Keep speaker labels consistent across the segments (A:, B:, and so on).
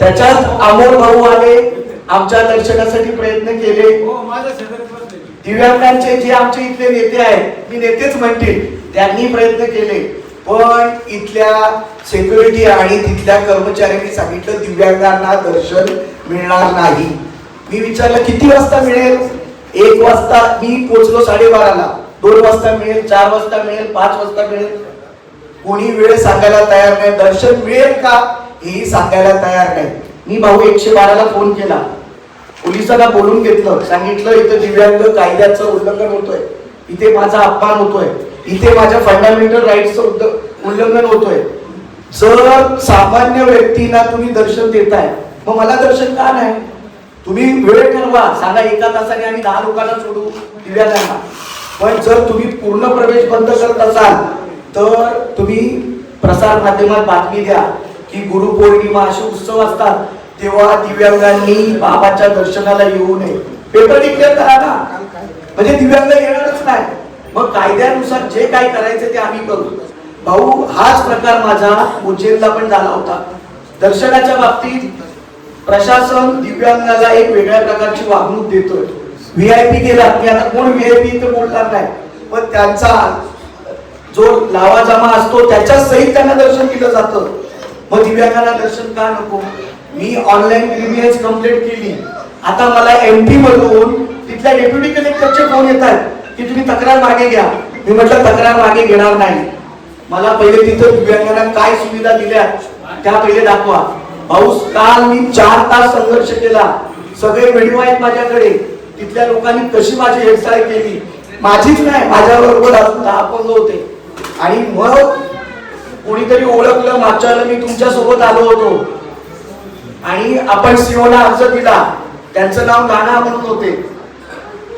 A: त्याच्यात अमोल भाऊ आले, आमच्या दर्शनासाठी प्रयत्न केले. दिव्यांगांचे जे आमचे इथले नेते आहेत, मी नेतेच म्हणतील, त्यांनी प्रयत्न केले, पण इथल्या सिक्युरिटी आणि तिथल्या कर्मचाऱ्यांनी सांगितलं दिव्यांगांना दर्शन मिळणार नाही. मी विचारलं किती वाजता मिळेल? 1 वाजता मी पोहोचलो 12:30ला. 2 वाजता मिळेल, 4 वाजता मिळेल, 5 वाजता मिळेल. कोणी वेळ सांगायला तयार नाही. दर्शन मिळेल का हेही सांगायला तयार नाही. मी भाऊ 112ला फोन केला, पोलिसांना बोलून घेतलं, सांगितलं इथं दिव्यांग कायद्याचं उल्लंघन होतोय, इथे माझा अपमान होतोय, इथे माझ्या फंडामेंटल राईट्सचं उल्लंघन होतोय. जर सामान्य व्यक्तींना तुम्ही दर्शन देताय, मग मला दर्शन का नाही? तुम्ही वेळ ठरवा, सांगा 1 तासाने आम्ही 10 लोकांना सोडू दिव्यांगांना. पण जर तुम्ही पूर्ण प्रवेश बंद करत असाल तर तुम्ही प्रसार माध्यमात बातमी द्या की गुरुपौर्णिमा असे उत्सव असतात तेव्हा दिव्यांगांनी बाबाच्या दर्शनाला येऊ नये. पेपर डिक्लेअर करा ना, म्हणजे दिव्यांग येणारच नाही. मग कायद्यानुसार जे काय करायचं ते आम्ही करू. भाऊ हाच प्रकार माझा उज्जैनला पण झाला होता. दर्शनाच्या बाबतीत प्रशासन दिव्यांगाला एक वेगळ्या प्रकारची वागणूक देतोय. व्हीआयपी केला, मी आता कोण व्हीआयपी तर बोलणार नाही, पण त्यांचा जो लावाजमा असतो त्याच्या सहित त्यांना दर्शन केलं जातं. मग दिव्यांगांना दर्शन का नको? मी ऑनलाईन ग्रीव्हियन्स कंप्लेंट केली. आता मला एमपी मधून तिथल्या डेप्युटी कलेक्टरचे फोन येत आहेत की तुम्ही तक्रार मागे घ्या. मी म्हटलं तक्रार मागे घेणार नाही. मला पहिले तिथं दिव्यांगांना काय सुविधा दिल्या त्या पहिले दाखवा. भाऊ काल मी 4 तास संघर्ष केला. सगळे व्हिडिओ आहेत माझ्याकडे. तिथल्या लोकांनी कशी माझी हेळसाळ केली, माझीच नाही माझ्याबरोबर अजून 10 अपंग होते. आणि मग कोणीतरी ओळखलं, मागच्या वेळेला मी तुमच्या सोबत आलो होतो आणि आपण सीओला अर्ज दिला, त्यांचं नाव नाना म्हणून होते.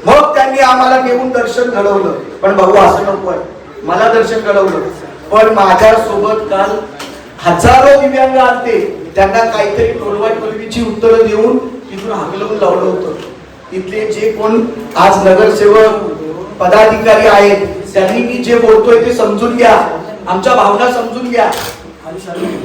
A: मग त्यांनी आम्हाला घेऊन दर्शन घडवलं. पण भाऊ असं नको आहे, मला दर्शन घडवलं. पण माझ्या सोबत काल हजारो दिव्यांग आलते, त्यांना काहीतरी टोलवाटोलवीची उत्तरं देऊन तिथून हाकलवून लावलं होतं. इथले जे कोण आज नगरसेवक पदाधिकारी आहेत त्यांनी मी जे बोलतोय ते समजून घ्या, आमच्या भावना समजून घ्या.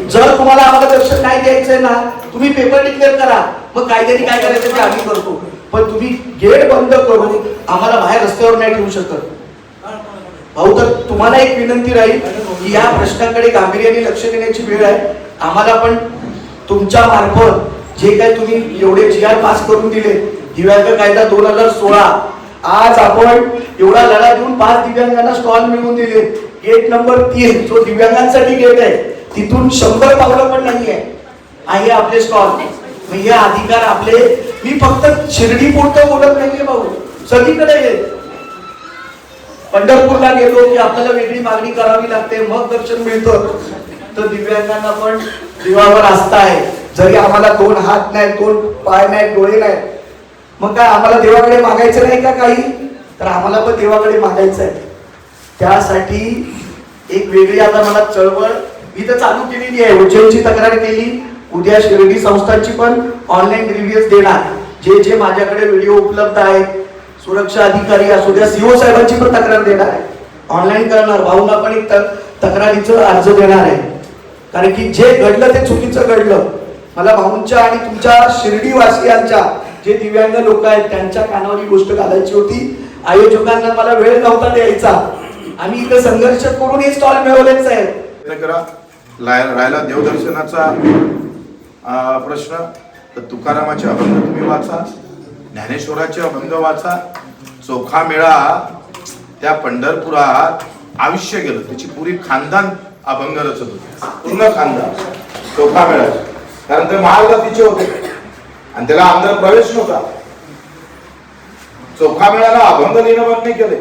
A: जर तुम्हाला आम्हाला दर्शन नाही द्यायचंय ना, तुम्ही पेपर डिक्लेअर करा, मग कायद्याने काय करायचं ते आम्ही करतो. पण तुम्ही गेट बंद करून आम्हाला बाहेर रस्त्यावर नाही ठेवू शकत. भाऊ तर तुम्हाला एक विनंती राहील की या प्रश्नाकडे गांभीर्याने लक्ष देण्याची वेळ आहे. आम्हाला पण तुमच्या मार्फत जे काही तुम्ही एवढे GR पास करून दिले, दिव्यांग कायदा 2016, आज आपण एवढा लढा देऊन 5 दिव्यांगांना स्टॉल मिळवून दिले. गेट नंबर 3 जो दिव्यांगांसाठी गेट आहे तिथून 100 पावलं पण नाहीये आहे आपले स्टॉल. हे अधिकार आपले. मी फक्त शिर्डी पुरतं बोलत नाहीये भाऊ, सगळीकडे येत. पंढरपूरला गेलो की आपल्याला वेगळी मागणी करावी लागते, मग दर्शन मिळतं. तर दिव्यांगांना पण जीवावर आस्था आहे. जरी आम्हाला 2 हात नाही, 2 पाय नाही, डोळे नाही, मग काय आम्हाला देवाकडे मागायचं नाही का काही? तर आम्हाला पण देवाकडे मागायचं आहे. त्यासाठी एक वेगळी आता मला चळवळ मी तर चालू केलेली आहे. उज्जैनची तक्रार केली, उद्या शिर्डी संस्थांची पण ऑनलाईन ग्रीव्हियन्स देणार. जे जे माझ्याकडे व्हिडिओ उपलब्ध आहेत, सुरक्षा अधिकारी असू द्या, सीओ साहेबांची पण तक्रार देणार आहे, ऑनलाईन करणार. भाऊंना पण एक तक्रारीचं अर्ज देणार आहे. कारण की जे घडलं ते चुकीचं घडलं. मला भाऊंच्या आणि तुमच्या शिर्डीवासियांच्या जे दिव्यांग लोक आहेत त्यांच्या कानावर ही गोष्ट घालायची होती. आयोजकांना मला वेळ नव्हता द्यायचा. आम्ही इथे संघर्ष करून हे स्टॉल मिळवलेच आहे.
B: राहिला देवदर्शनाचा प्रश्न, तर तुकारामाचे अभंग तुम्ही वाचा, ज्ञानेश्वराचे अभंग वाचा. चोखा मेळा त्या पंढरपुरात आयुष्य गेलं, त्याची पुरी खानदान अभंग रचत होते, पूर्ण खानदान चोखा मेळाचे. कारण ते महाजातीचे होते आणि त्याला आंध्र प्रवेश नव्हता. चोखा मेळाला अभंग लिहिणं बंद नाही केले.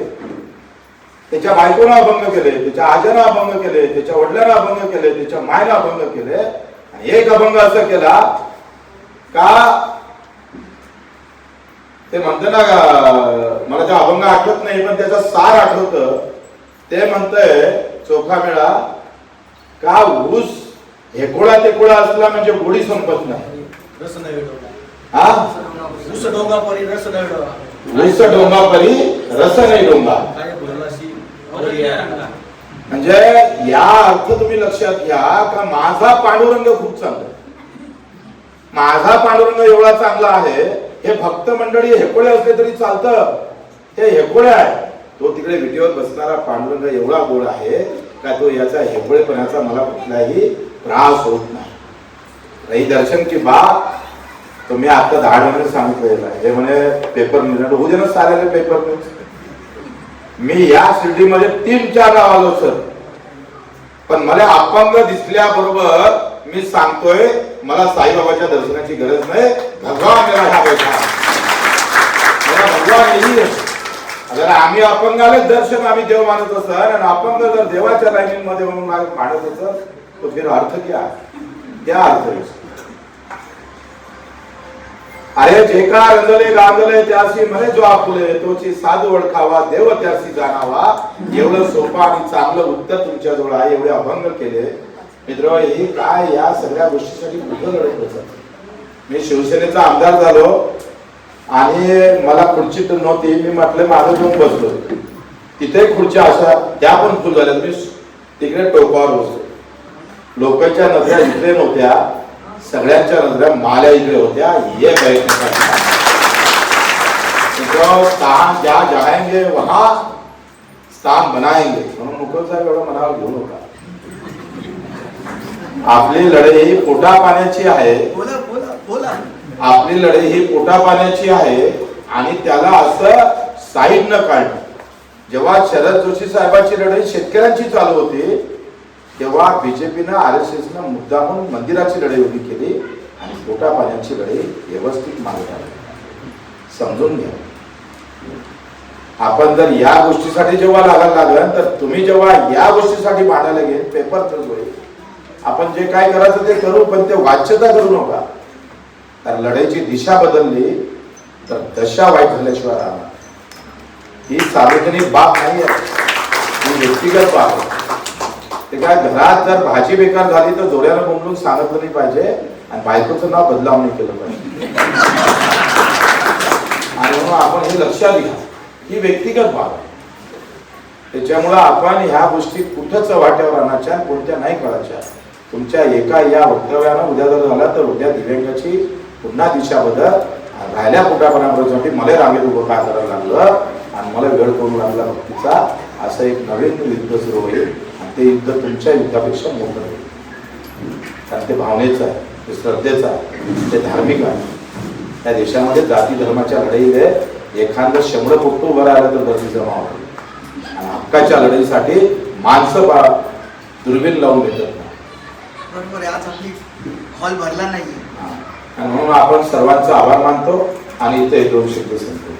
B: त्याच्या बायकोनं अभंग केले, त्याच्या आज्यानं अभंग केले, त्याच्या वडिलांना अभंग केले, त्याच्या मायला अभंग केले. आणि एक अभंग असं केला का ते म्हणते ना, मला ते अभंग आठवत नाही पण त्याचा सार आठवतं. ते म्हणतंय चोखा मेळा का ऊस हेकोळा तेकोळा असला म्हणजे गोडी संपत नाही. हा, ऊस डोंगा परी रस नाही डोंगा. म्हणजे या अर्थ तुम्ही लक्षात घ्या का माझा पांडुरंग खूप चांगला. माझा पांडुरंग एवढा चांगला आहे, हे भक्त मंडळी हेकोळे असले तरी चालतं, हे हेकोळे आहे. तो तिकडे विटेवर बसणारा पांडुरंग एवढा गोड आहे का तो याचा हेकोळेपणाचा मला कुठलाही त्रास होत नाही. रही दर्शन की बात तो मी आता 10 मिनिट सांगितलेलं आहे. हे म्हणे पेपर न्यूज होऊ दे ना साऱ्याला पेपर न्यूज. मी या शिर्डीमध्ये 3-4 गाव आलो सर, पण मला अपंग दिसल्याबरोबर मी सांगतोय मला साईबाबाच्या दर्शनाची गरज नाही. भगवान मेरा हा बैठा, मेरा भगवान यही है. अगर आम्ही अपंगाले दर्शन आम्ही देव मानत असेल आणि अपंग जर देवाच्या लाईनिंग मध्ये म्हणून मानत असेल तो फिर अर्थ क्या? क्या अर्थ आहे? अरे जेका रंजले गांजले त्याशी म्हणे जो आपुले तोची साधू ओळखावा देव त्याशी जाणावा. एवढं सोपं आणि चांगलं उत्तर तुमच्या जवळ आहे. एवढे अभंग केले मित्र. हे काय या सगळ्या गोष्टीसाठी कुठं लढत बसत. मी शिवसेनेचा आमदार झालो आणि मला खुर्ची नव्हती. मी म्हटलं माझं घेऊन बसलो. तिथे खुर्च्या अशा त्या पण फुल झाल्या. मी तिकडे टोकावर बसलो. लोकांच्या नजरा इकडे नव्हत्या, सगळ्यांच्या नजरा माल्या इकडे होत्या. ये प्रयत्न स्थान ज्या जाएंगे वहां स्थान बनाएंगे म्हणून मुकुल साहेब एवढं मनावर घेऊ नका. आपली लढाई ही पोटा पाण्याची आहे.
A: बोला बोला बोला.
B: आपली लढाई ही पोटा पाण्याची आहे आणि त्याला असं साईड न काढणं. जेव्हा शरद जोशी साहेबांची लढाई शेतकऱ्यांची चालू होती तेव्हा बीजेपीनं RSSनं मुद्दामून मंदिराची लढाई उभी केली आणि पोटा पाण्याची लढाई व्यवस्थित मार्ग आली. समजून घ्या. आपण जर या गोष्टीसाठी जेव्हा लागायला लागल तर तुम्ही जेव्हा या गोष्टीसाठी भांडायला गेल पेपर तर आपण जे काय करायचं ते करू, पण ते वाच्यता करू नका. कारण लढाईची दिशा बदलली तर दशा वाईट झाल्याशिवाय राहणार. ही सार्वजनिक बाब नाही आहे, ही व्यक्तिगत बाब आहे. ते काय घरात जर भाजी बेकार झाली तर जोड्यानं बोंबलून सांगितलं नाही पाहिजे आणि बायकोचं नाव बदलाव नाही केलं पाहिजे. आणि म्हणून आपण हे लक्षात घ्या, ही व्यक्तिगत बाब आहे. त्याच्यामुळं आपण ह्या गोष्टी कुठंच वाट्यावर आणायच्या कोणत्या नाही करायच्या. तुमच्या एका या वक्तव्यानं उद्या जर झाला तर उद्या दिव्यांगाची पुन्हा दिशा बदल. राहिल्या पोटापणासाठी मला रांगेत उभं काय करायला लागलं आणि मला वेळ करून लागला भक्तीचा. असं एक नवीन युद्ध सुरू होईल आणि ते युद्ध तुमच्या युद्धापेक्षा मोठं होईल. कारण ते भावनेचं आहे, ते श्रद्धेचं आहे, ते धार्मिक आहे. त्या देशामध्ये जाती धर्माच्या लढाईमध्ये एखादं 100 फुट उभं राहिलं तर गर्दी जमा होते आणि हक्काच्या लढाईसाठी माणसं दुर्बीण लावून देतात.
A: बरोबर आहे. आज आपली हॉल भरला नाहीये
B: म्हणून आपण सर्वांचा आभार मानतो आणि इथे 2 शब्द सांगतो.